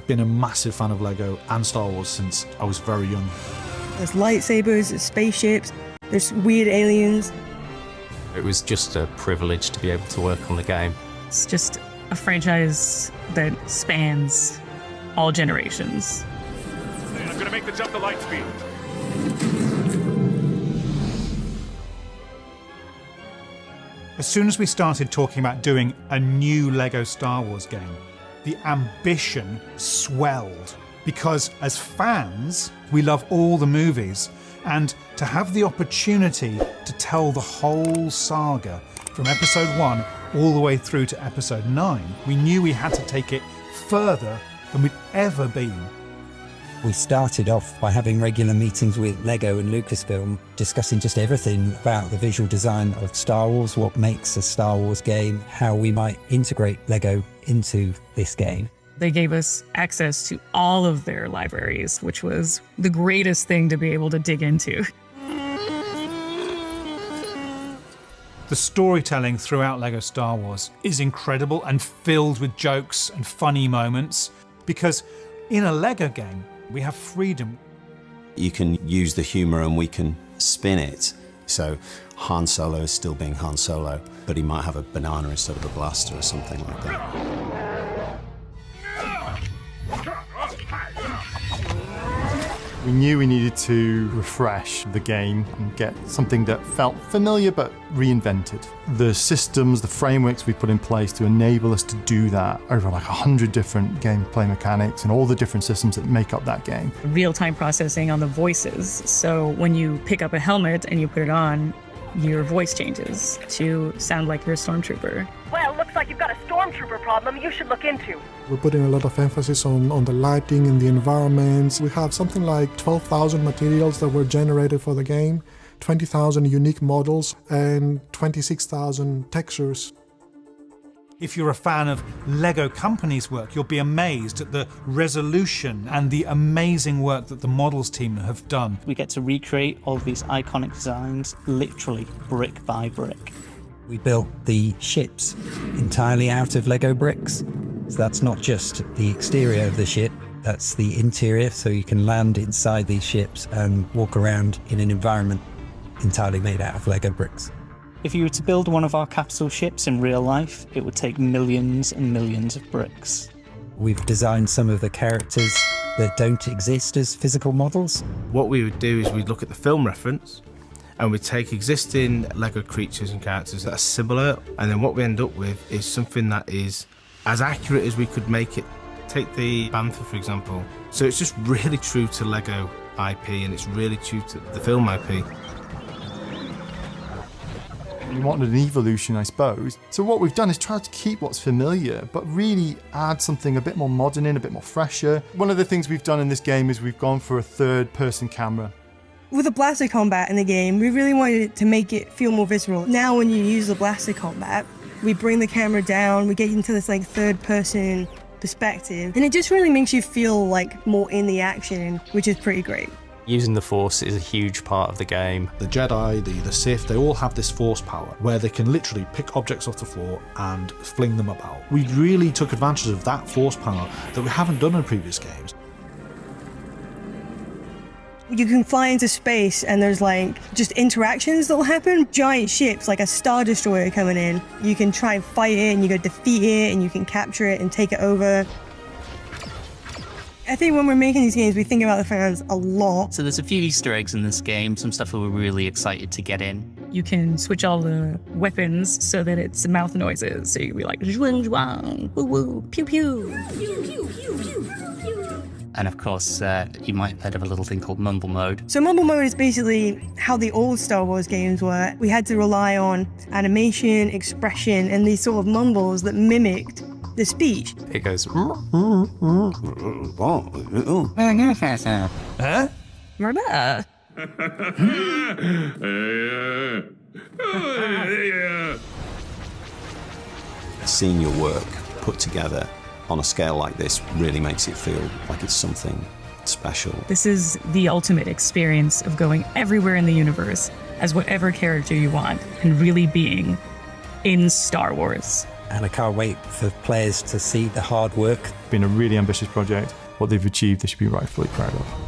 I've been a massive fan of Lego and Star Wars since I was very young. There's lightsabers, there's spaceships, there's weird aliens. It was just a privilege to be able to work on the game. It's just a franchise that spans all generations. I'm gonna make the jump to light speed. As soon as we started talking about doing a new Lego Star Wars game, the ambition swelled. Because as fans, we love all the movies, and to have the opportunity to tell the whole saga from episode 1 all the way through to episode 9, we knew we had to take it further than we'd ever been. We started off by having regular meetings with Lego and Lucasfilm, discussing just everything about the visual design of Star Wars, what makes a Star Wars game, how we might integrate Lego into this game. They gave us access to all of their libraries, which was the greatest thing to be able to dig into. The storytelling throughout Lego Star Wars is incredible and filled with jokes and funny moments, because in a Lego game, we have freedom. You can use the humour and we can spin it. So Han Solo is still being Han Solo, but he might have a banana instead of a blaster or something like that. We knew we needed to refresh the game and get something that felt familiar but reinvented. The systems, the frameworks we put in place to enable us to do that, over like 100 different gameplay mechanics and all the different systems that make up that game. Real-time processing on the voices. So when you pick up a helmet and you put it on, your voice changes to sound like you're a stormtrooper. Well, looks like you've got a stormtrooper problem you should look into. We're putting a lot of emphasis on the lighting and the environments. We have something like 12,000 materials that were generated for the game, 20,000 unique models, and 26,000 textures. If you're a fan of Lego Company's work, you'll be amazed at the resolution and the amazing work that the models team have done. We get to recreate all of these iconic designs, literally brick by brick. We built the ships entirely out of Lego bricks. So that's not just the exterior of the ship, that's the interior, so you can land inside these ships and walk around in an environment entirely made out of Lego bricks. If you were to build one of our capital ships in real life, it would take millions and millions of bricks. We've designed some of the characters that don't exist as physical models. What we would do is we'd look at the film reference and we'd take existing Lego creatures and characters that are similar, and then what we end up with is something that is as accurate as we could make it. Take the Bantha, for example. So it's just really true to Lego IP, and it's really true to the film IP. We wanted an evolution, I suppose. So what we've done is try to keep what's familiar, but really add something a bit more modern in, a bit more fresher. One of the things we've done in this game is we've gone for a third-person camera. With the blaster combat in the game, we really wanted to make it feel more visceral. Now when you use the blaster combat, we bring the camera down, we get into this like third-person perspective, and it just really makes you feel like more in the action, which is pretty great. Using the Force is a huge part of the game. The Jedi, the Sith, they all have this Force power where they can literally pick objects off the floor and fling them about. We really took advantage of that Force power that we haven't done in previous games. You can fly into space and there's like just interactions that'll happen. Giant ships like a Star Destroyer coming in. You can try and fight it and you go defeat it and you can capture it and take it over. I think when we're making these games, we think about the fans a lot. So there's a few Easter eggs in this game, some stuff that we're really excited to get in. You can switch all the weapons so that it's mouth noises. So you can be like, zhuang zhuang, woo woo, pew pew. Pew, pew, pew, pew, pew. And of course, you might have heard of a little thing called mumble mode. So mumble mode is basically how the old Star Wars games were. We had to rely on animation, expression, and these sort of mumbles that mimicked the speech. It goes. Huh? Seeing your work put together on a scale like this really makes it feel like it's something special. This is the ultimate experience of going everywhere in the universe as whatever character you want and really being in Star Wars. and I can't wait for players to see the hard work. It's been a really ambitious project. What they've achieved, they should be rightfully proud of.